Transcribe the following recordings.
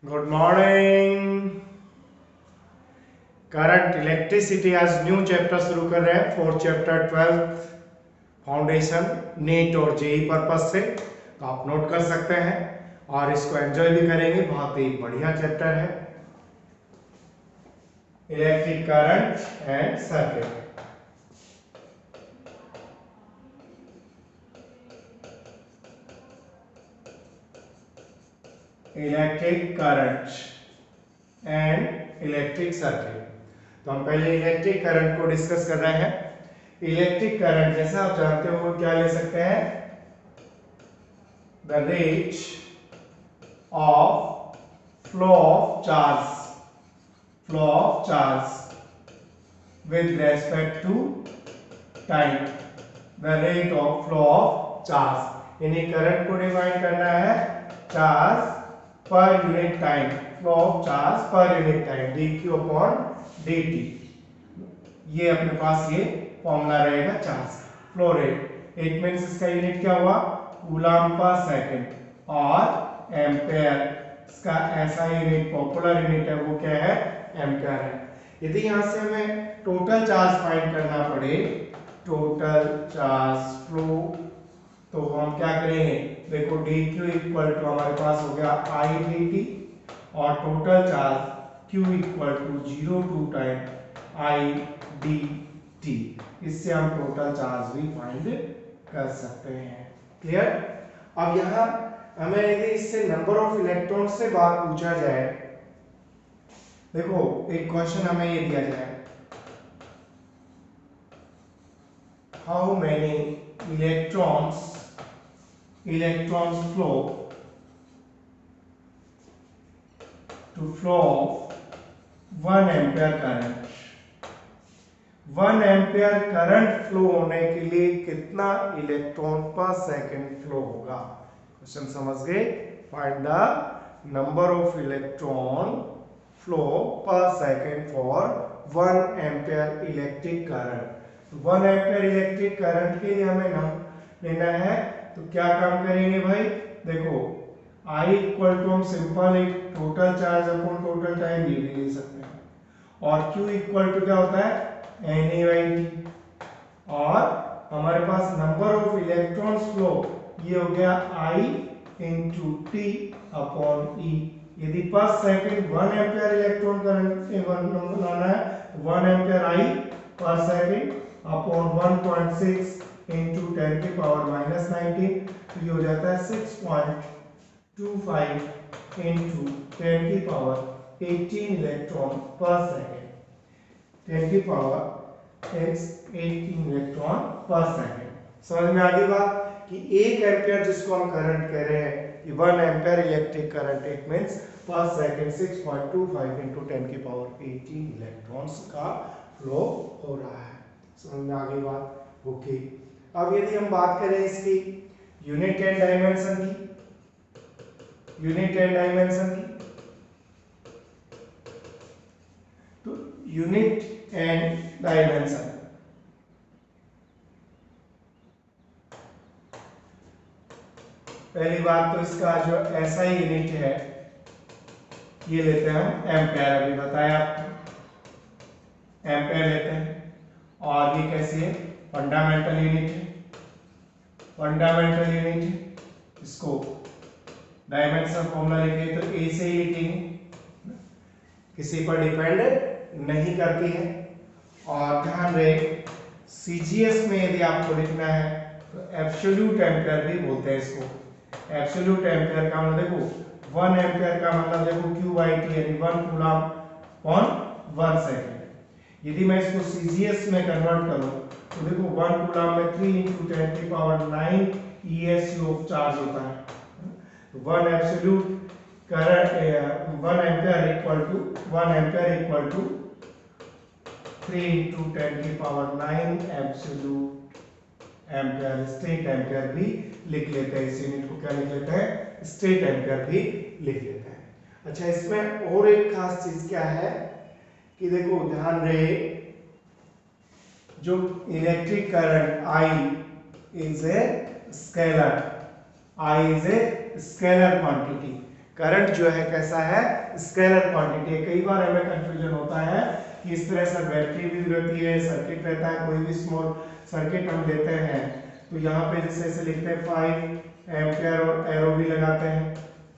Good morning. Current electricity आज new chapter शुरू कर रहे हैं। Fourth chapter 12th foundation NEET और जेई पर्पस से, तो आप नोट कर सकते हैं और इसको एंजॉय भी करेंगे। बहुत ही बढ़िया चैप्टर है electric current and circuit. Electric current and electric circuit. तो हम पहले इलेक्ट्रिक करंट को डिस्कस कर रहे हैं। इलेक्ट्रिक करंट जैसा आप जानते हो क्या ले सकते हैं, the rate of flow of charge with respect to time, the rate of flow of charge। यानी करंट को डिफाइन करना है charge per unit time, flow of charge per unit time, dq upon dt। ये अपने पास ये formula रहेगा charge flow rate. It means इसका unit क्या हुआ, कूलम पर सेकंड, और एम्पेयर इसका ऐसा यूनिट पॉपुलर यूनिट है वो क्या है, एम्पेयर है। यदि यहाँ से हमें टोटल चार्ज फाइंड करना पड़े, टोटल चार्ज फ्लो, तो हम क्या करेंगे, देखो dq इक्वल टू हमारे पास हो गया I dt, और total charge q equal to 0 to time I dt। इससे हम टोटल चार्ज भी फाइंड कर सकते हैं। क्लियर। अब यहाँ हमें यदि इससे नंबर ऑफ इलेक्ट्रॉन से बात पूछा जाए, देखो एक क्वेश्चन हमें ये दिया जाए, how many electrons flow to flow of 1 ampere current. 1 ampere current flow होने के लिए कितना इलेक्ट्रॉन पर सेकंड फ्लो होगा। क्वेश्चन समझ गए। Find the number of electron flow पर second for 1 ampere electric current. 1 ampere electric current के लिए हमें लेना है, तो क्या काम करेंगे भाई, देखो I इक्वल टू हम सिंपल एक total charge upon total time ये भी ले सकते हैं, और Q इक्वल टू क्या होता है NA/T, और हमारे पास नंबर ऑफ इलेक्ट्रॉन्स फ्लो ये हो गया I into T upon E। यदि पर सेकंड 1 एम्पियर इलेक्ट्रॉन करंट बनाना है, 1 एम्पियर I पर सेकंड अपॉन 1.6 इंटू 10 की पावर -19, तो ये हो जाता है 6.25 इंटू 10 की पावर 18 इलेक्ट्रॉन पर सेकंड, 10 की पावर 18 इलेक्ट्रॉन पर सेकंड। समझ में आ गई बात कि 1 एम्पियर जिसको हम करंट कह रहे हैं, 1 ampere electric current, it means पर सेकंड 6.25 इंटू 10 की पावर 18 इलेक्ट्रॉन्स का फ्लो हो रहा है। समझ में आ गई बात। ओके। अब यदि हम बात करें इसकी यूनिट एंड डायमेंशन की, तो यूनिट एंड डायमेंशन, पहली बात तो इसका जो ऐसा ही यूनिट है ये लेते हैं हम एम्पेयर, अभी बताया आपको एम्पेयर लेते हैं, और ये कैसी है, फंडामेंटल यूनिट है, इसको डायमेंशन फॉर्मूला लिखेंगे तो ए से ही लिखेंगे, किसी पर डिपेंड नहीं करती है। और ध्यान रहे सीजीएस में यदि आपको लिखना है तो एब्सोल्यूट एम्पेयर भी बोलते हैं इसको। एब्सोल्यूट एम्पेयर का मतलब देखो 1 एम्पेयर का मतलब देखो Q/T यानी 1 कूलम पर 1 सेकंड। यदि मैं इसको सीजीएस में कन्वर्ट करूं तो देखो 1 कूलम में 3 इंटू 10 की पावर 9 ESU ऑफ चार्ज होता है। 1 absolute current 1 ampere equal to 3 into 10 की power 9 absolute ampere, stat ampere भी लिख लेते हैं। इस यूनिट को क्या लिख लेते हैं, स्टेट एम्पियर भी लिख लेते हैं। अच्छा, इसमें और एक खास चीज क्या है कि देखो ध्यान रहे, जो electric current I is a scalar, quantity, current जो है कैसा है, स्केलर क्वांटिटी है। कई बार हमें कंफ्यूजन होता है कि इस तरह से बैटरी भी रहती है, सर्किट रहता है, कोई भी स्मॉल सर्किट हम लेते हैं तो यहाँ पे जैसे ऐसे लिखते हैं 5 एम्पियर और एरो भी लगाते हैं,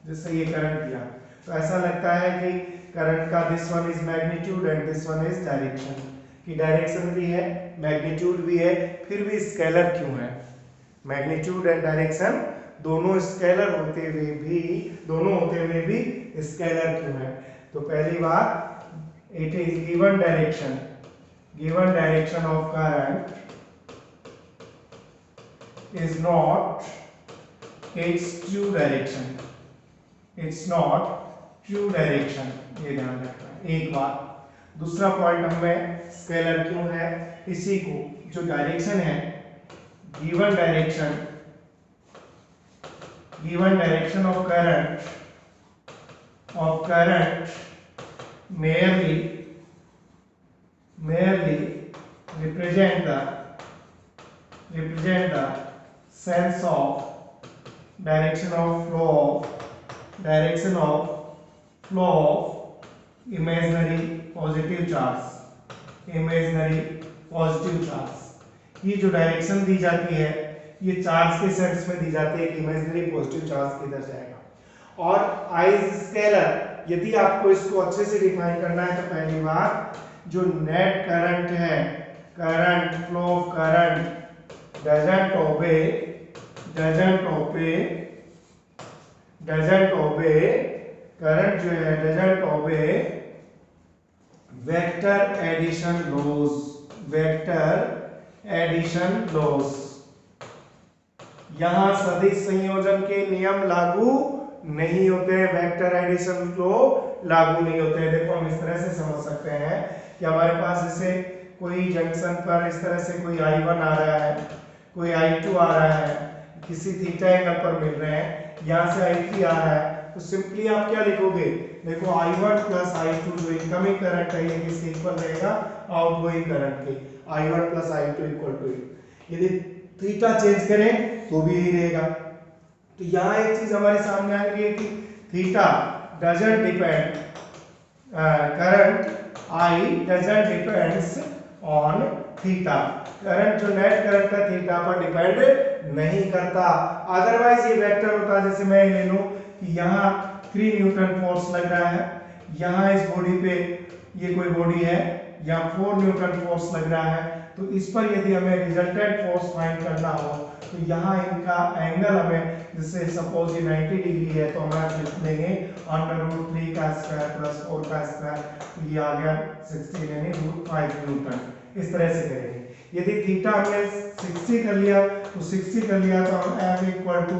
जैसे ये करंट दिया तो ऐसा लगता है कि करंट का this one is magnitude and this one is direction, कि डायरेक्शन भी है मैग्नीट्यूड भी है, फिर भी स्केलर क्यों है? मैग्नीट्यूड एंड डायरेक्शन दोनों स्केलर होते हुए भी स्केलर क्यों है? तो पहली बात, it is given direction of current is not its true direction, it's not true direction, ये ध्यान रखना एक बात। दूसरा पॉइंट हमें स्केलर क्यों है, इसी को जो डायरेक्शन है, given direction of current merely represent the sense of direction of flow of imaginary positive charge। ये जो डायरेक्शन दी जाती है ये चार्ज के सेंस में दी जाती है कि इमेजिनरी पॉजिटिव चार्ज किधर जाएगा। और आई स्केलर, यदि आपको इसको अच्छे से डिफाइन करना है तो पहली बात जो नेट करंट है, current flow of current doesn't obey current जो है doesn't obey vector addition laws. यहां सदिश संयोजन के नियम लागू नहीं होते हैं, वेक्टर एडिशन लॉ लागू नहीं होते हैं। देखो हम इस तरह से समझ सकते हैं कि हमारे पास जैसे कोई जंक्शन पर इस तरह से कोई I1 आ रहा है, कोई I2 आ रहा है, किसी थीटा एंगल पर मिल रहे हैं, यहाँ से I3 आ रहा है, तो सिंपली आप क्या लिखोगे, देखो I1 प्लस I2 जो इनकमिंग करंट है ये किसके इक्वल रहेगा, आउटगोइंग करंट के, I1 plus I2 equal to. यदि थीटा चेंज करें तो भी यही रहेगा। तो यहाँ एक चीज हमारे सामने आ रही है कि theta doesn't depend, current I doesn't depends on theta, current जो नेट करंट का थीटा पर डिपेंड नहीं करता। अदरवाइज ये वेक्टर होता, जैसे मैं ले लूं कि यहाँ 3 न्यूटन फोर्स लग रहा है, यहाँ इस बॉडी पे ये कोई बॉडी है, यहाँ 4 न्यूटन फोर्स लग रहा है, तो इस पर यदि हमें रिजल्टेंट फोर्स फाइंड करना हो तो यहाँ इनका एंगल हमें, जैसे सपोज ये 90 डिग्री है तो हम लिख देंगे √3 का स्क्वायर प्लस 4 का स्क्वायर, तो ये आ गया 16 यानी √5 न्यूटन। इस तरह से करेंगे। यदि थीटा हमने 60 कर लिया तो 60 कर लिया तो हम f इक्वल टू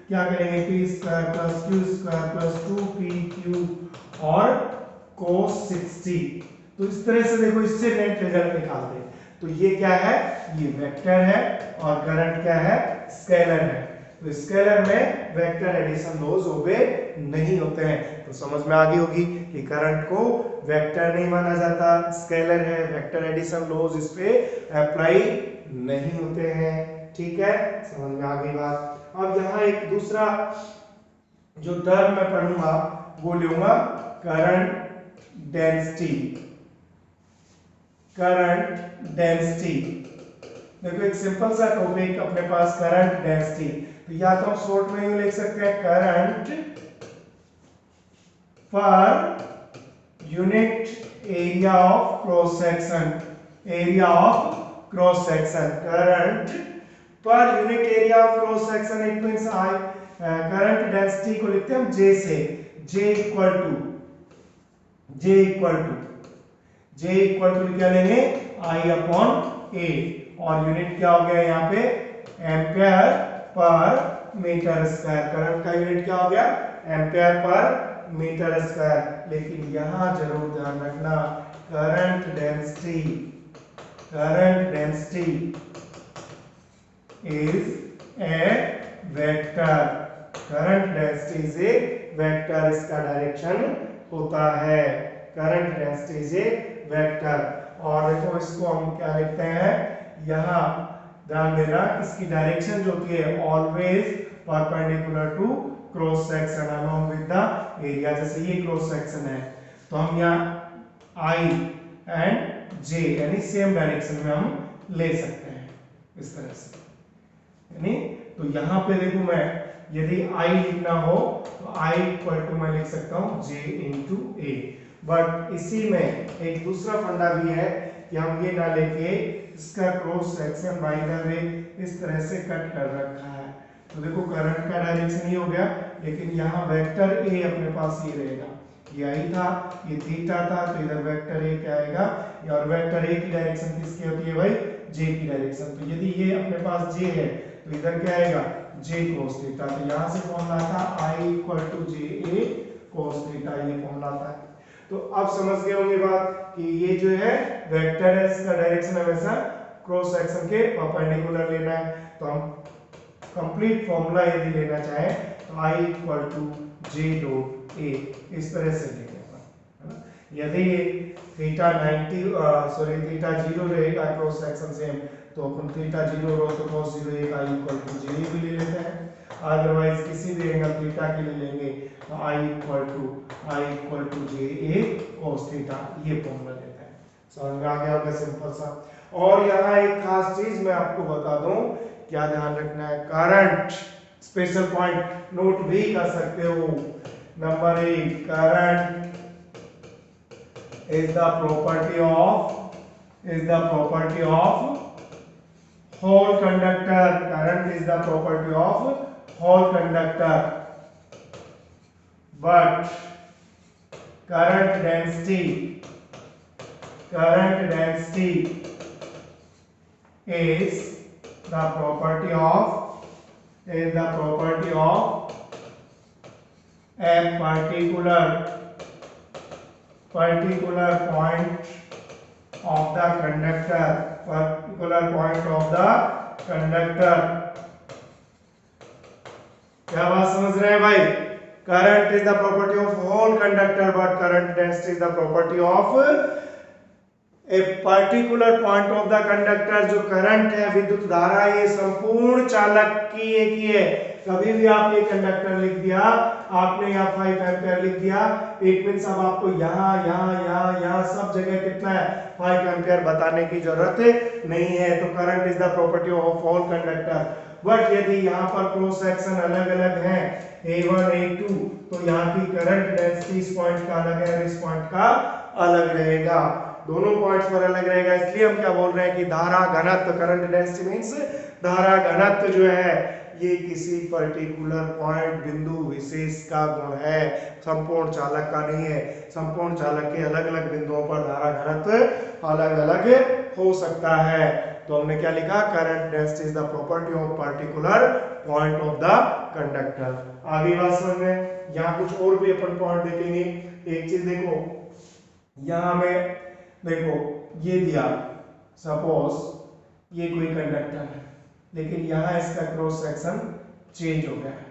क्या करेंगे, p square plus q square plus 2pq और cos 60। तो इस तरह से देखो इससे नेट रिजल्ट निकालते हैं। तो ये क्या है, ये वेक्टर है और करंट क्या है, स्केलर है। तो स्केलर में वेक्टर एडिशन लॉज ओबे नहीं होते हैं। तो समझ में आ गई होगी कि करंट को वेक्टर नहीं माना जाता, स्केलर है, वेक्टर एडिशन लॉज इस पे अप्लाई नहीं होते हैं। ठीक है, समझ में आ गई बात। अब यहाँ एक दूसरा जो टर्म मैं पढ़ूंगा वो लूंगा करंट डेंसिटी। देखो एक सिंपल सा टॉपिक अपने पास, करंट डेंसिटी। तो या तो हम शॉर्ट में यूं लिख सकते हैं current per unit area of cross section, current per unit area of cross section. It means I current density को लिखते हैं हम J से, J इक्वल टू क्या लेंगे, I अपॉन A, और यूनिट क्या हो गया यहाँ पे, ampere per metre square. Current का यूनिट क्या हो गया, एम्पियर पर मीटर स्क्वायर। लेकिन यहाँ जरूर ध्यान रखना, current density is a vector, current density is a vector, इसका डायरेक्शन होता है, current density is a vector. और देखो इसको हम क्या लिखते हैं, यहाँ ध्यान देना इसकी डायरेक्शन जो होती है always perpendicular to cross section along with the area. जैसे ये क्रॉस सेक्शन है तो हम यहाँ I एंड J यानी सेम डायरेक्शन में हम ले सकते हैं इस तरह से, यानी तो यहाँ पे देखो मैं यदि I लिखना हो तो I इक्वल टू मैं लिख सकता हूँ J इंटू A। बट इसी में एक दूसरा फंडा भी है कि हम ये ना लेके इसका cross section by the way इस तरह से कट कर रखा है, तो देखो करंट का डायरेक्शन ये हो गया, लेकिन यहाँ वेक्टर ए अपने पास ये रहेगा, ये आई था, ये थीटा था, तो इधर वेक्टर ए क्या आएगा, और वेक्टर ए की डायरेक्शन किसकी होती है भाई, जे की डायरेक्शन। तो यदि ये अपने पास जे है तो इधर क्या आएगा, जे कोस थीटा। तो यहाँ से फॉर्मूला था I equal to J A cos theta, ये फॉर्मूला था। तो अब समझ गए होंगे बात कि ये जो है वेक्टर है, इसका डायरेक्शन हमेशा क्रॉस सेक्शन के परपेंडिकुलर लेना है। तो हम कंप्लीट फॉर्मूला यदि लेना चाहें तो I equal to J dot A इस तरह से लेंगे, है ना। यदि थीटा 0 रहेगा क्रॉस सेक्शन सेम, तो अपन थीटा 0 रो तो cos 0 एक I इक्वल टू जे भी ले लेते हैं। अदरवाइज किसी भी एंगल थीटा के लिए लेंगे तो I equal to J A cos theta, ये फॉर्मूला लेते हैं। समझ में आ गया होगा, सिंपल सा। और यहाँ एक खास चीज मैं आपको बता दूं, क्या ध्यान रखना है, करंट स्पेशल पॉइंट नोट भी कर सकते हो। Number 1, current is the property of whole conductor. Current is the property of whole conductor, but current density is the property of a particular point of the conductor, क्या बात समझ रहे हैं भाई। Current is the property of whole conductor, but current density is the property of a particular point of the conductor. जो current है, विद्युत धारा, ये संपूर्ण चालक की एक ही है। कभी भी आप ये कंडक्टर लिख दिया, आपने यहाँ 5 एम्पियर लिख दिया, इट मींस अब आपको यहाँ सब जगह कितना है 5 एम्पियर बताने की जरूरत नहीं है। तो current is the property of all conductor. But यदि यहाँ पर क्रॉस सेक्शन अलग अलग है A1 A2, तो यहाँ की करंट डेंसिटी इस पॉइंट का अलग है, इस पॉइंट का अलग रहेगा, दोनों पॉइंट्स पर अलग रहेगा। इसलिए हम क्या बोल रहे हैं कि धारा घनत्व, करंट डेंसिटी मींस धारा घनत्व जो है, ये किसी पर्टिकुलर पॉइंट बिंदु विशेष का गुण है, संपूर्ण चालक का नहीं है। संपूर्ण चालक के अलग अलग बिंदुओं पर धारा घनत्व अलग अलग हो सकता है। तो हमने क्या लिखा, current density is the property of particular point of the conductor. आगे बात समझ में, यहाँ कुछ और भी अपन पॉइंट देखेंगे। एक चीज देखो, यहाँ में देखो ये दिया, सपोज ये कोई कंडक्टर है, लेकिन यहाँ इसका क्रॉस सेक्शन चेंज हो गया है,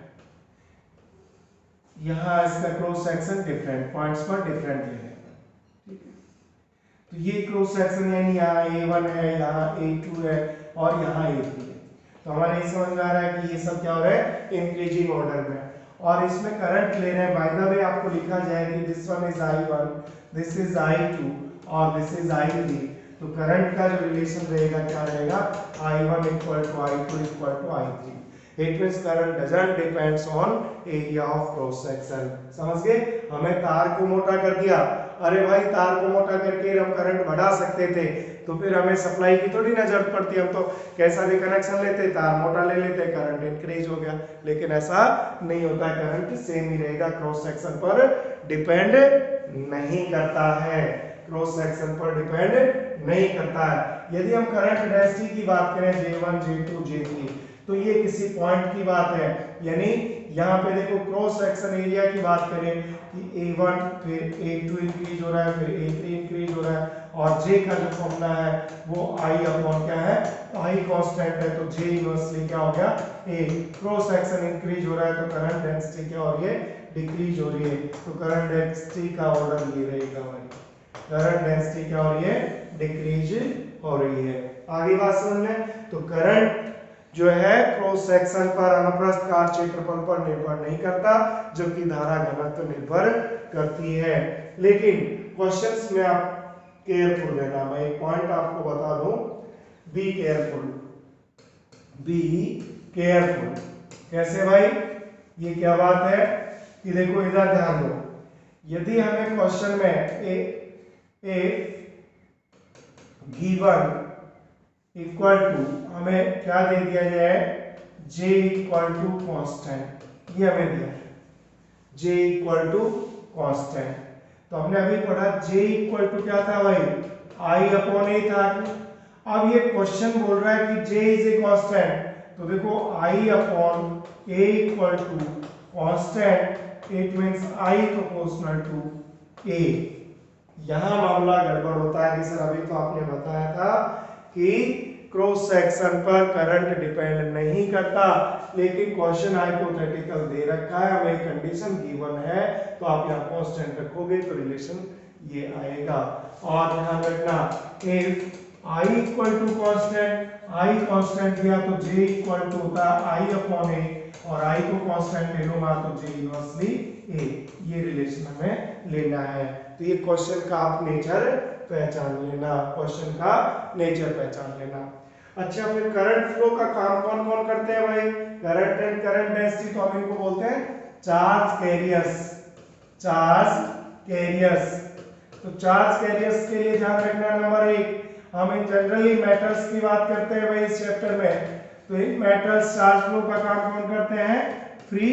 यहाँ इसका क्रॉस सेक्शन डिफरेंट पॉइंट्स पर डिफरेंट ले लें, ठीक है। तो ये क्रॉस सेक्शन यानी यहाँ A1 है, यहाँ A2 है और यहाँ A3 है। तो हमारे ये समझ में आ रहा है कि ये सब क्या हो रहा है, इंक्रीजिंग ऑर्डर में। और इसमें करंट ले रहे हैं, बाय द वे आपको लिखा जाए कि this one is I1, this is I2 और दिस इज I3। तो करंट का जो रिलेशन रहेगा क्या रहेगा, I1 equal to I2 equal to I3। It means current doesn't depends on area of cross section. समझ गए, हमें तार को मोटा कर दिया, अरे भाई तार को मोटा करके हम करंट बढ़ा सकते थे, तो फिर हमें सप्लाई की थोड़ी ना जरूरत पड़ती, हम तो कैसा भी कनेक्शन लेते, तार मोटा ले लेते, करंट इंक्रीज हो गया। लेकिन ऐसा नहीं होता है, करंट सेम ही रहेगा, क्रॉस सेक्शन पर डिपेंड नहीं करता है, क्रॉस सेक्शन पर डिपेंड नहीं करता है। यदि हम करंट डेंसिटी की बात करें J1 J2 J3, तो ये किसी पॉइंट की बात है, यानी यहाँ पे देखो क्रॉस सेक्शन एरिया की बात करें कि A1 फिर A2 इंक्रीज हो रहा है, फिर A3 इंक्रीज हो रहा है, और J का जो फॉर्मूला है वो I अपॉन क्या है, I कांस्टेंट है, तो J इनवर्सली क्या हो गया A। क्रॉस सेक्शन इंक्रीज हो रहा है तो करंट डेंसिटी क्या हो रही है, डिक्रीज हो रही है। तो करंट डेंसिटी का ऑर्डर ये रहेगा हमारी, करंट डेंसिटी क्या हो रही है, डिक्रीज हो रही है। आगे बात समझ में, तो करंट जो है क्रॉस सेक्शन पर अनुप्रस्थ काट क्षेत्रफल पर निर्भर नहीं करता, जबकि धारा घनत्व निर्भर करती है। लेकिन क्वेश्चंस में आप केयरफुल रहना। मैं एक पॉइंट आपको बता दूं, बी केयरफुल, बी केयरफुल। कैसे भाई? ये क्या बात है कि देखो इधर ध्यान दो, यदि हमें क्वेश्चन में ए गिवन इक्वल टू हमें क्या दे दिया जाए, j इक्वल टू कॉन्स्टेंट, ये हमें दिया है j इक्वल टू कॉन्स्टेंट। तो हमने अभी पढ़ा j इक्वल टू क्या था भाई, i अपॉन a था। अब ये क्वेश्चन बोल रहा है कि j इज ए कॉन्स्टेंट, तो देखो i upon a equal to constant, it means i proportional to a। यहां मामला गड़बड़ होता है कि सर अभी तो आपने बताया था कि क्रॉस सेक्शन पर करंट डिपेंड नहीं करता, लेकिन क्वेश्चन हाइपोथेटिकल दे रखा है, हमें कंडीशन गिवन है, तो आप यहाँ कांस्टेंट रखोगे तो रिलेशन ये आएगा। और ध्यान रखना, if i equal to constant, i constant दिया तो j इक्वल टू होता है i अपॉन a, और i को कांस्टेंट ले लूंगा तो j इनवर्सली a। ये रिलेशन हमें लेना है। तो ये क्वेश्चन का आप नेचर पहचान लेना, क्वेश्चन का नेचर पहचान लेना। अच्छा, फिर करंट फ्लो का काम कौन कौन करते हैं भाई? करंट एंड करंट डेंसिटी, तो हम इनको बोलते हैं चार्ज कैरियर्स। चार्ज कैरियर्स, तो चार्ज कैरियर्स के लिए ध्यान रखना, नंबर 1 हम इन जनरली मेटल्स की बात करते हैं भाई इस चैप्टर में। तो इन मेटल्स चार्ज फ्लो का काम कौन करते हैं? Free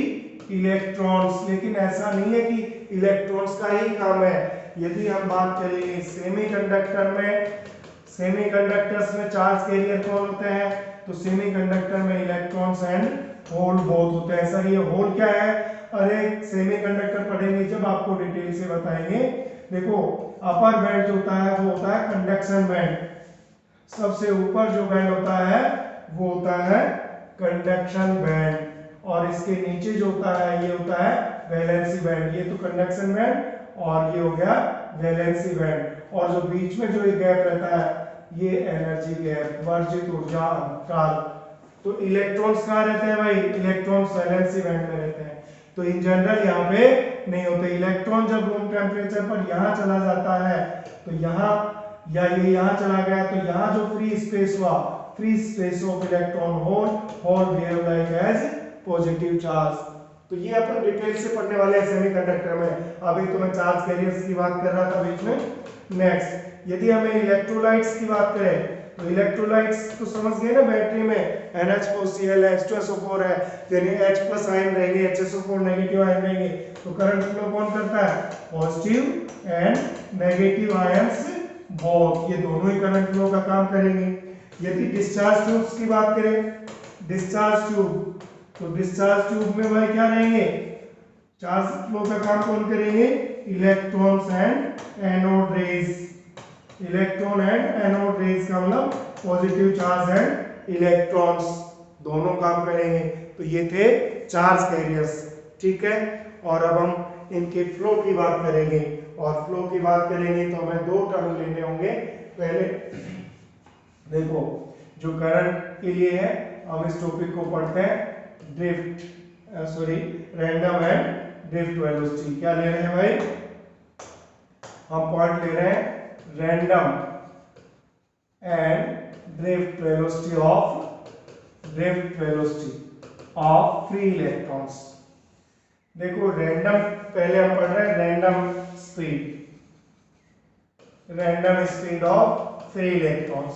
electrons. लेकिन ऐसा नहीं है कि इलेक्ट्रॉन्स का ही काम है। यदि हम बात करेंगे सेमीकंडक्टर में, सेमीकंडक्टर्स में चार्ज कैरियर कौन होते हैं? तो सेमीकंडक्टर में इलेक्ट्रॉन्स एंड होल बोथ होते हैं। सर ये होल क्या है? अरे सेमीकंडक्टर पढ़ेंगे जब आपको डिटेल से बताएंगे। देखो अपर बैंड जो होता है वो होता है कंडक्शन बैंड, सबसे ऊपर जो बैंड होता है वो होता है कंडक्शन बैंड, और इसके नीचे जो होता है ये होता है वैलेंसी बैंड। ये तो कंडक्शन बैंड और ये हो गया वैलेंसी बैंड, और जो बीच में जो ये गैप रहता है ये एनर्जी गैप, वर्जित ऊर्जा अंतराल। तो इलेक्ट्रॉन्स कहाँ रहते हैं भाई? इलेक्ट्रॉन्स वैलेंसी बैंड में रहते हैं। तो इन जनरल यहाँ पे नहीं होते। इलेक्ट्रॉन जब रूम टेम्परेचर पर यहाँ चला जाता है तो यहाँ, या ये यहाँ चला गया तो यहाँ जो फ्री स्पेस हुआ, free space of electron hole behave like as positive charge. तो ये अपन डिटेल से पढ़ने वाले हैं सेमीकंडक्टर में। अभी तो मैं चार्ज कैरियर्स की बात कर रहा था बीच में। नेक्स्ट, यदि हमें इलेक्ट्रोलाइट्स की बात करें तो इलेक्ट्रोलाइट्स तो समझ गए ना, बैटरी में NH4Cl है, H2SO4 है, यानी H प्लस आयन रहेंगे, HSO4 नेगेटिव आयन रहेंगे। तो करंट फ्लो कौन करता है? Positive and negative ions both, ये दोनों ही करंट फ्लो का काम करेंगे। यदि डिस्चार्ज ट्यूब्स की बात करें, डिस्चार्ज ट्यूब, तो डिस्चार्ज ट्यूब में भाई क्या रहेंगे? चार्ज फ्लो का काम कौन करेंगे? Electrons and anode rays. Electron and anode rays का मतलब पॉजिटिव चार्ज एंड इलेक्ट्रॉन्स दोनों काम करेंगे। तो ये थे चार्ज कैरियर्स, ठीक है। और अब हम इनके फ्लो की बात करेंगे, और फ्लो की बात करेंगे तो हमें दो टर्म लेने होंगे। पहले देखो जो करंट के लिए है, हम इस टॉपिक को पढ़ते हैं drift, random and drift velocity. क्या ले रहे हैं भाई? हम पॉइंट ले रहे हैं random and drift velocity of free electrons. देखो रैंडम, पहले हम पढ़ रहे हैं random speed of free electrons.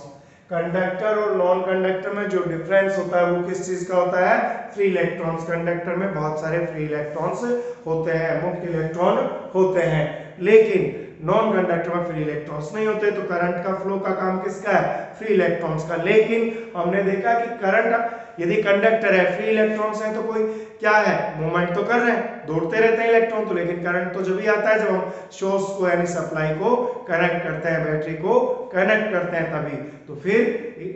Conductor और नॉन कंडक्टर में जो डिफरेंस होता है वो किस चीज का होता है? Free electrons. कंडक्टर में बहुत सारे फ्री इलेक्ट्रॉन्स होते हैं, मुक्त इलेक्ट्रॉन होते हैं, लेकिन नॉन कंडक्टर में फ्री इलेक्ट्रॉन्स नहीं होते। तो करंट का फ्लो का काम किसका है? फ्री इलेक्ट्रॉन्स का। लेकिन हमने देखा कि करंट यदि कंडक्टर है, फ्री इलेक्ट्रॉन्स है, तो कोई क्या है? मूवमेंट तो कर रहे हैं, दौड़ते रहते हैं इलेक्ट्रॉन। तो लेकिन करंट तो जब भी आता है जब हम सोर्स को यानी सप्लाई को कनेक्ट करते हैं, बैटरी को कनेक्ट करते हैं तभी। तो फिर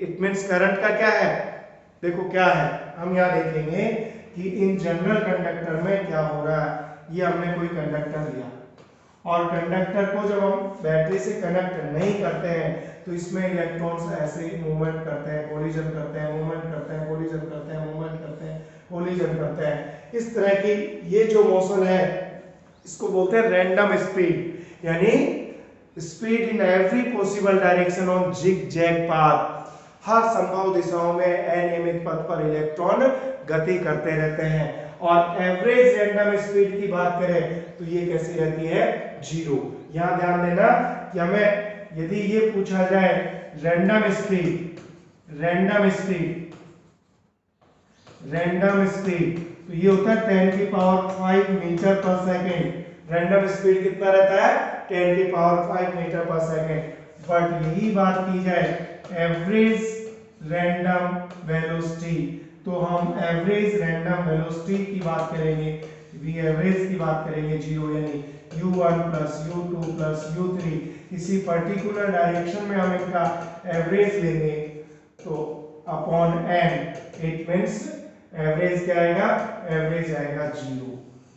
इट मींस करंट का क्या है? देखो क्या है, हम यहाँ देखेंगे कि इन जनरल कंडक्टर में क्या हो रहा है। ये हमने कोई कंडक्टर लिया और कंडक्टर को जब हम बैटरी से कनेक्ट नहीं करते हैं तो इसमें इलेक्ट्रॉन्स ऐसे ही मूवमेंट करते हैं, कोलिजन करते हैं, मूवमेंट करते हैं, कोलिजन करते हैं, मूवमेंट करते हैं, कोलिजन करते हैं। इस तरह की ये जो मोशन है इसको बोलते हैं रैंडम स्पीड, यानी speed in every possible direction on zig zag path. हर संभव दिशाओं में अनियमित पथ पर इलेक्ट्रॉन गति करते रहते हैं। और एवरेज रैंडम स्पीड की बात करें तो ये कैसी रहती है, 0। यहां ध्यान देना कि हमें यदि ये पूछा जाए random speed, random speed, random speed, तो ये होता है 10⁵ मीटर पर सेकेंड। रैंडम स्पीड कितना रहता है, 10⁵ मीटर पर सेकेंड। बट यही बात की जाए एवरेज रैंडम वेलोसिटी, तो हम एवरेज रैंडम वेलोसिटी की बात करेंगे, वी एवरेज की बात करेंगे 0, यानी u1 + u2 + u3 किसी पर्टिकुलर डायरेक्शन में हम इनका एवरेज लेंगे तो upon n, it means average क्या आएगा, एवरेज आएगा 0।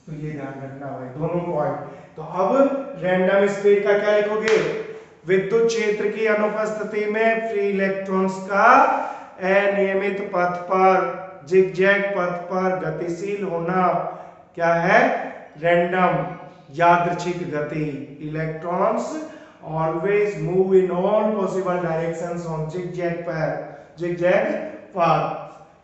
तो ये ध्यान रखना भाई दोनों पॉइंट। तो अब रैंडम स्पीड का क्या लिखोगे, विद्युत क्षेत्र की अनुपस्थिति में फ्री इलेक्ट्रॉन्स का अनियमित पथ पर, जिगजैग पथ पर गतिशील होना क्या है, रैंडम, यादृच्छिक गति। Electrons always move in all possible directions on zigzag path.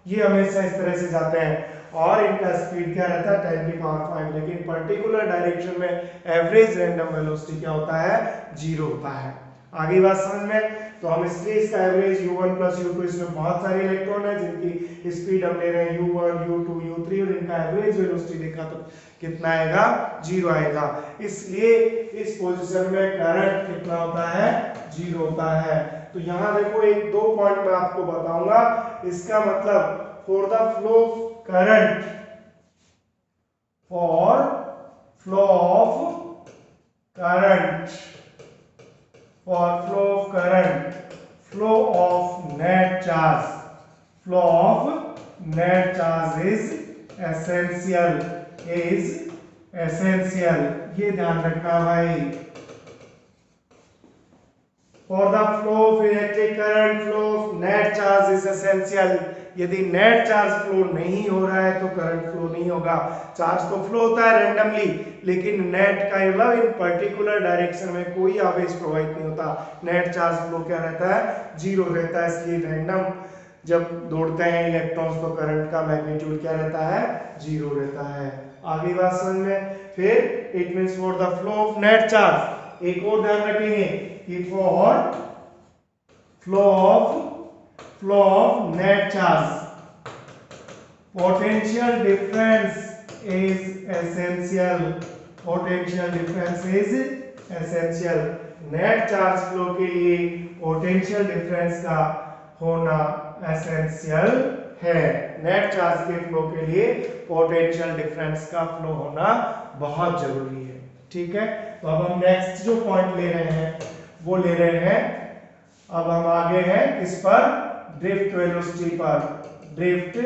ये हमेशा इस तरह से जाते हैं और इनका स्पीड क्या रहता है, 10⁵, लेकिन पर्टिकुलर डायरेक्शन में एवरेज रैंडम वेलोसिटी क्या होता है, 0 होता है। आगे बात समझ में, तो हम इसलिए इसका एवरेज u1 + u2, इसमें बहुत सारे इलेक्ट्रॉन है जिनकी स्पीड हम ले रहे हैं u1 u2 u3 और इनका एवरेज वेलोसिटी देखा तो कितना आएगा, 0 आएगा। इसलिए इस पोजीशन में करंट कितना होता है, 0 होता है। तो यहां देखो एक दो पॉइंट मैं आपको बताऊंगा, इसका मतलब for the flow of current, for flow of current, for flow of current, flow of net charge, flow of net charge is essential, is essential। ये ध्यान रखना भाई। For the flow of electric current, flow of net charge is essential। यदि net charge flow नहीं हो रहा है तो करंट फ्लो नहीं होगा। चार्ज तो फ्लो होता है रैंडमली, लेकिन नेट का मतलब इन पर्टिकुलर डायरेक्शन में कोई आवेश प्रवाहित नहीं होता। नेट चार्ज फ्लो क्या रहता है, 0 रहता है। इसलिए रैंडम जब दौड़ते हैं इलेक्ट्रॉन्स तो करंट का मैग्नीट्यूड क्या रहता है, 0 रहता है। आगे बात समझ में, फिर it means for the flow of net charge, एक और ध्यान रखेंगे कि for flow of net charge, potential difference is essential, potential difference is essential। Net charge flow के लिए पोटेंशियल डिफरेंस का होना एसेंशियल है। नेट चार्ज के फ्लो के लिए पोटेंशियल डिफरेंस का फ्लो होना बहुत जरूरी है, ठीक है। तो अब हम नेक्स्ट जो पॉइंट ले रहे हैं वो ले रहे हैं, अब हम आगे हैं किस पर, ड्रिफ्ट वेलोसिटी पर। Drift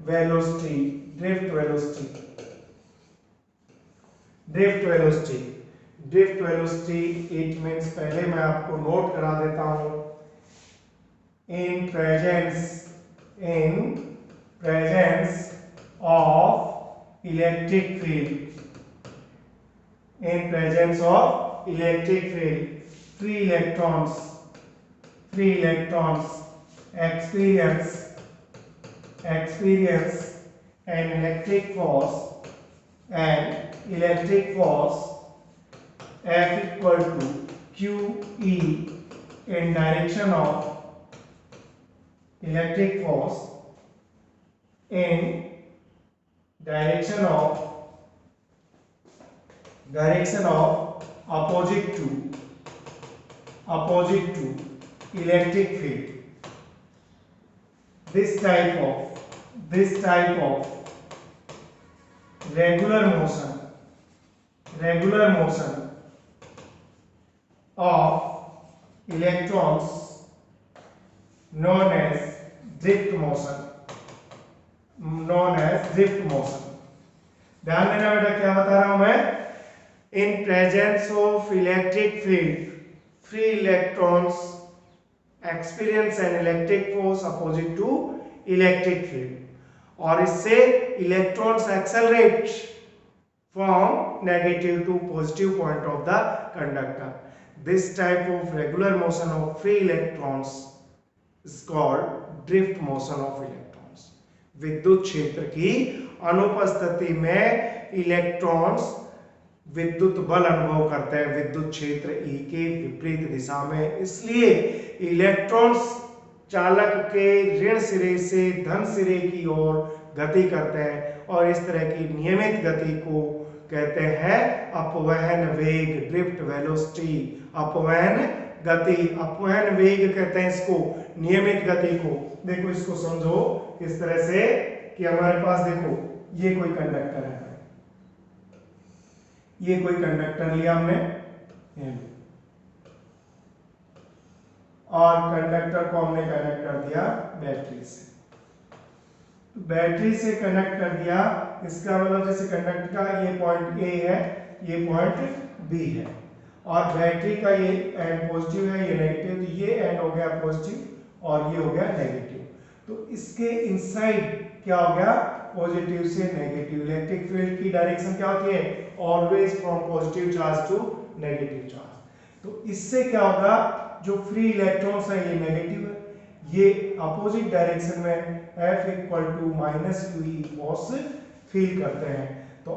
velocity, drift velocity, drift velocity, drift velocity it means, पहले मैं आपको नोट करा देता हूं, in presence of electric field, in presence of electric field, free electrons experience an electric force F equal to QE in direction of electric force in direction of opposite to electric field। this type of regular motion of electrons known as drift motion, ध्यान देना बेटा क्या बता रहा हूं मैं, In presence of electric field, free electrons experience an electric force opposite to electric field, और इससे electrons accelerate from negative to positive point of the conductor. This type of regular motion of free electrons is called drift motion of electrons. विद्युत क्षेत्र की अनुपस्थिति में electrons विद्युत बल अनुभव करते हैं विद्युत क्षेत्र E के विपरीत दिशा में, इसलिए इलेक्ट्रॉन्स चालक के ऋण सिरे से धन सिरे की ओर गति करते हैं और इस तरह की नियमित गति को कहते हैं अपवहन वेग, ड्रिफ्ट वेलोसिटी। अपवहन गति, अपवहन वेग कहते हैं इसको, नियमित गति को। देखो इसको समझो इस तरह से कि हमारे पास देखो ये कोई कंडक्टर है, ये कोई कंडक्टर लिया हमने और कंडक्टर को हमने कनेक्ट कर दिया बैटरी से। बैटरी से कनेक्ट कर दिया, इसका मतलब जैसे कंडक्टर का ये पॉइंट ए है, ये पॉइंट बी है, और बैटरी का ये एंड पॉजिटिव है, ये नेगेटिव, तो ये एंड हो गया पॉजिटिव और ये हो गया नेगेटिव। तो इसके इनसाइड क्या हो गया, पॉजिटिव से नेगेटिव। इलेक्ट्रिक फील्ड की डायरेक्शन क्या होती है, always from positive charge to negative charge. तो इससे क्या होगा, जो फ्री इलेक्ट्रॉन्स है ये नेगेटिव है, ये अपोजिट डायरेक्शन में F equal to minus QE force feel करते हैं। तो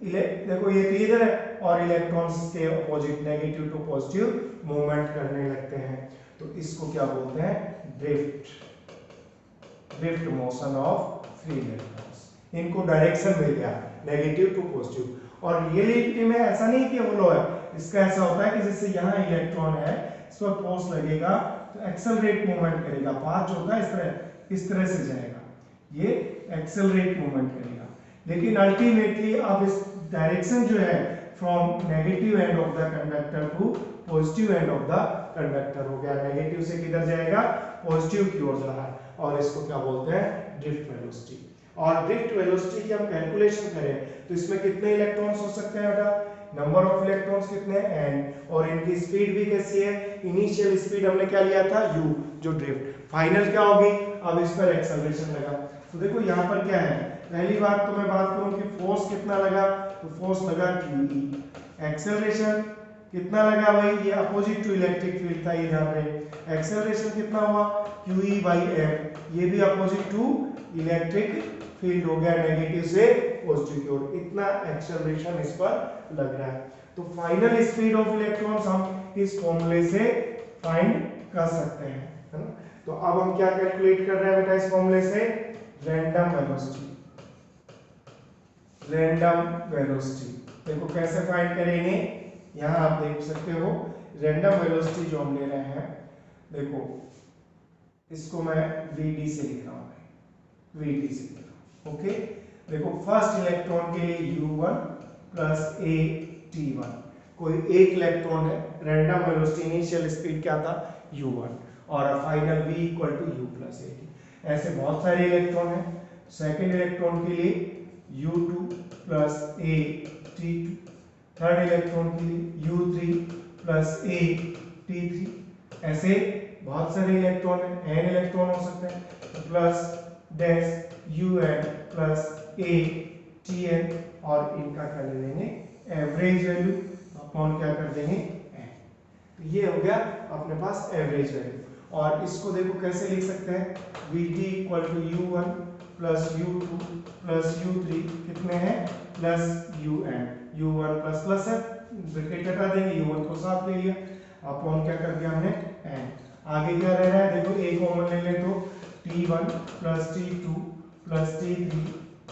देखो ये क्लियर है, और इलेक्ट्रॉन्स के opposite negative to positive movement करने लगते हैं। तो इसको क्या बोलते हैं, drift motion of free electrons. इनको डायरेक्शन मिल गया नेगेटिव टू पॉजिटिव। और रियलिटी में ऐसा नहीं कि वो लो है, इसका ऐसा होता है कि जैसे यहाँ इलेक्ट्रॉन है, इस पर फोर्स लगेगा तो एक्सेलरेट मूवमेंट करेगा, पाथ जो होता है इस तरह से जाएगा, ये एक्सेलरेट मूवमेंट करेगा। लेकिन अल्टीमेटली अब इस डायरेक्शन जो है from negative end of the conductor to positive end of the conductor हो गया। नेगेटिव से किधर जाएगा, पॉजिटिव की ओर जा रहा है, और इसको क्या बोलते हैं, ड्रिफ्ट वेलोसिटी। और ड्रिफ्ट वेलोसिटी की हम कैलकुलेशन करें तो इसमें कितने इलेक्ट्रॉन्स हो सकते हैं बेटा, नंबर ऑफ इलेक्ट्रॉन्स कितने हैं n, और इनकी स्पीड भी कैसी है, इनिशियल स्पीड हमने क्या लिया था u, जो ड्रिफ्ट, फाइनल क्या होगी, अब इस पर एक्सेलरेशन लगा। तो देखो यहाँ पर क्या है, पहली बात तो मैं बात करूं कि फोर्स कितना लगा, तो फोर्स लगा QE, एक्सेलरेशन कितना लगा भाई, ये अपोजिट टू इलेक्ट्रिक फील्ड था, ये ध्यान रहे, एक्सेलरेशन कितना हुआ QE बाई m, ये भी अपोजिट टू इलेक्ट्रिक फील्ड हो गया, नेगेटिव से पॉजिटिव की ओर, इतना एक्सेलरेशन इस पर लग रहा है। तो फाइनल स्पीड ऑफ इलेक्ट्रॉन्स हम इस फॉर्मूले से फाइंड कर सकते हैं, है ना। तो अब हम क्या कैलकुलेट कर रहे हैं बेटा इस फॉर्मूले से, रैंडम वेलोसिटी। रैंडम वेलोसिटी देखो कैसे फाइंड करेंगे, यहाँ आप देख सकते हो रैंडम वेलोसिटी जो हम ले रहे हैं, देखो इसको मैं VD से लिख रहा हूँ, VD से लिख रहा हूँ, ओके। देखो फर्स्ट इलेक्ट्रॉन के लिए U1 प्लस AT1, कोई एक इलेक्ट्रॉन है, रैंडम वेलोसिटी इनिशियल स्पीड क्या था U1, और final V equal to U plus AT। ऐसे बहुत सारे इलेक्ट्रॉन हैं। सेकेंड इलेक्ट्रॉन के लिए U2 plus AT2, third electron के लिए U3 प्लस AT3, ऐसे बहुत सारे इलेक्ट्रॉन हैं, n इलेक्ट्रॉन हो सकते हैं, तो plus dash UN plus ATN, और इनका क्या ले लेंगे एवरेज वैल्यू अपॉन क्या कर देंगे n। तो ये हो गया अपने पास एवरेज वैल्यू। और इसको देखो कैसे लिख सकते हैं, VT equal to U1 plus U2 plus U3 कितने हैं plus UN, U1 plus plus है, ब्रैकेट हटा देंगे, U1 को साथ ले लिया, अपॉन क्या कर दिया हमने n। आगे क्या रह रहा है, देखो a कॉमन ले लें तो T1 plus T2 plus T3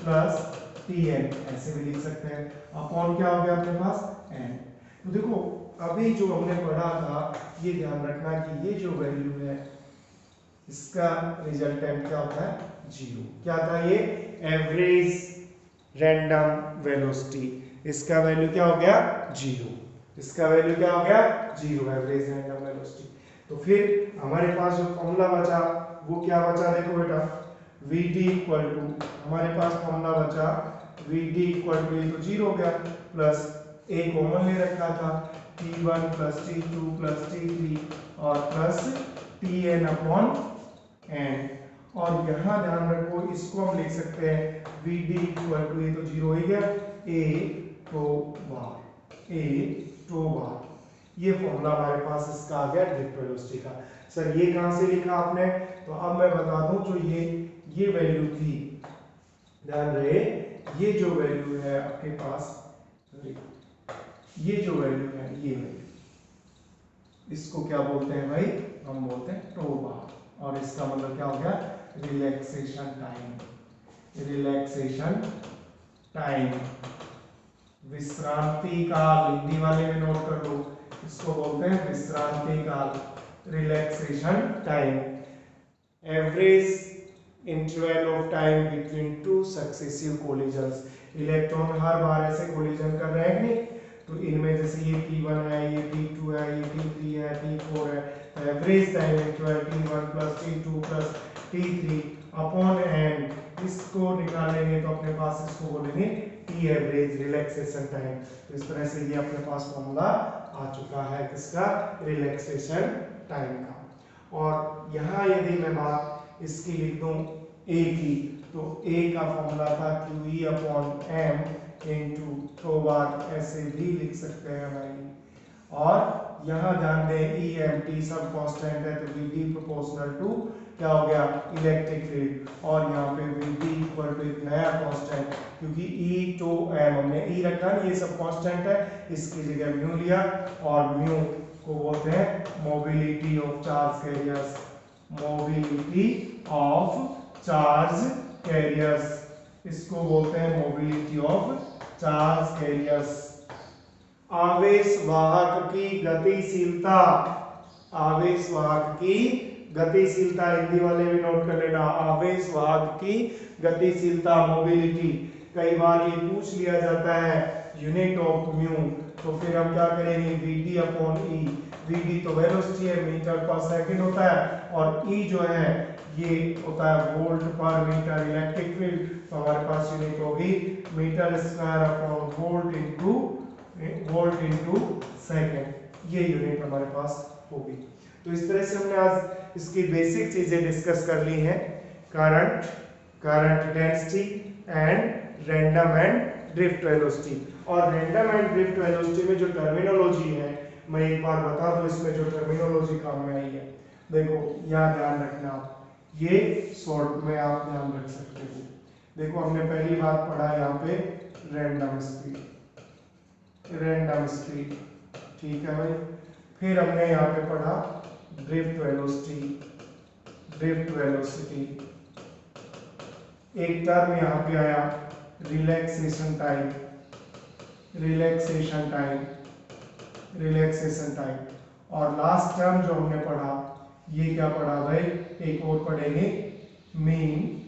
plus Tn, ऐसे भी लिख सकते हैं, अपॉन क्या हो गया अपने पास n। तो देखो अभी जो हमने पढ़ा था, ये ध्यान रखना कि ये जो वैल्यू है इसका रिजल्टेंट क्या होता है, जीरो। क्या था ये, एवरेज रैंडम वेलोसिटी, इसका वैल्यू क्या हो गया जीरो, इसका वैल्यू क्या हो गया जीरो, एवरेज रैंडम वेलोसिटी। तो फिर हमारे पास जो फॉर्मूला बचा वो क्या बचा, देखो बेटा VD इक्वल टू, हमारे पास फॉर्मूला बचा VD इक्वल टू, ये तो जीरो हो गया, प्लस ए कॉमन ले रखा था, T1 plus T2 plus T3 और प्लस Tn अपॉन n। और यहाँ ध्यान रखो, इसको हम लिख सकते हैं Vd इक्वल टू, ये तो जीरो हो गया, ए टो बार। ये फॉर्मूला हमारे पास इसका आ गया ड्रिफ्ट वेलोसिटी का। सर ये कहाँ से लिखा आपने? तो अब मैं बता दूं, जो ये वैल्यू थी, ध्यान रहे, ये जो वैल्यू है आपके पास, ये जो वैल्यू है, ये वैल्यू, इसको क्या बोलते हैं भाई? हम बोलते हैं टो बार। और इसका मतलब क्या हो गया? Relaxation time. रिलैक्सेशन टाइम, विश्रांति काल, हिंदी वाले में नोट कर लो, इसको बोलते हैं विश्रांति काल, relaxation time. Average interval of time between two successive collisions. Electron हर बार ऐसे कोलिजन कर रहे हैं कि नहीं, तो इनमें जैसे ये T1 है, ये T2 है, ये T3 है, T4 है, तो average time interval T1 plus T2 plus T3 upon n, इसको निकालेंगे तो अपने पास इसको बोलेंगे T एवरेज, रिलैक्सेशन टाइम। तो इस तरह से ये अपने पास फॉर्मूला आ चुका है किसका? रिलैक्सेशन टाइम का। और यहाँ यदि मैं बात इसकी लिख दूं A की, तो A का फॉर्मूला था QE upon M into tau bar, ऐसे भी लिख सकते हैं भाई। और यहाँ ध्यान दें EMT सब कांस्टेंट है, तो VD प्रोपोर्शनल टू क्या हो गया? Electric field. और यहाँ पे VD इक्वल टू एक नया कांस्टेंट, क्योंकि E टू M हमने E रखा ना, ये सब कांस्टेंट है, इसकी जगह म्यू लिया, और म्यू को बोलते हैं mobility of charge carriers. Mobility of charge carriers, इसको बोलते हैं मोबिलिटी ऑफ चार्ज कैरियर्स। आवेश वाहक की गतिशीलता, आवेश वाहक की गतिशीलता, हिंदी वाले भी नोट कर लेना, आवेश वाहक की गतिशीलता, मोबिलिटी। कई बार ये पूछ लिया जाता है यूनिट ऑफ म्यू, तो फिर हम क्या करेंगे? Vd अपॉन ई। Vd तो वेलोसिटी है, मीटर पर सेकंड होता है, और E जो है ये होता है वोल्ट पर मीटर इलेक्ट्रिक फील्ड, तो हमारे पास यूनिट होगी metre square upon volt into second, ये यूनिट हमारे पास होगी। तो इस तरह से हमने आज इसकी बेसिक चीजें डिस्कस कर ली हैं, current density and random and drift velocity. और रैंडम एंड ड्रिफ्ट वेलोसिटी में जो टर्मिनोलॉजी है, मैं एक बार बता दूं, इसमें जो टर्मिनोलॉजी काम में आई है, देखो यहाँ ध्यान रखना, ये शॉर्ट में आप ध्यान रख सकते हो। देखो हमने पहली बार पढ़ा यहाँ पे रैंडम स्पीड, ठीक है भाई। फिर हमने यहाँ पे पढ़ा ड्रिफ्ट वेलोसिटी, एक टर्म यहाँ पे आया रिलैक्सेशन टाइम, और लास्ट टर्म जो हमने पढ़ा, ये क्या पढ़ा भाई? एक और पढ़ेंगे, मीन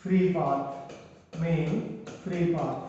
फ्री पाथ।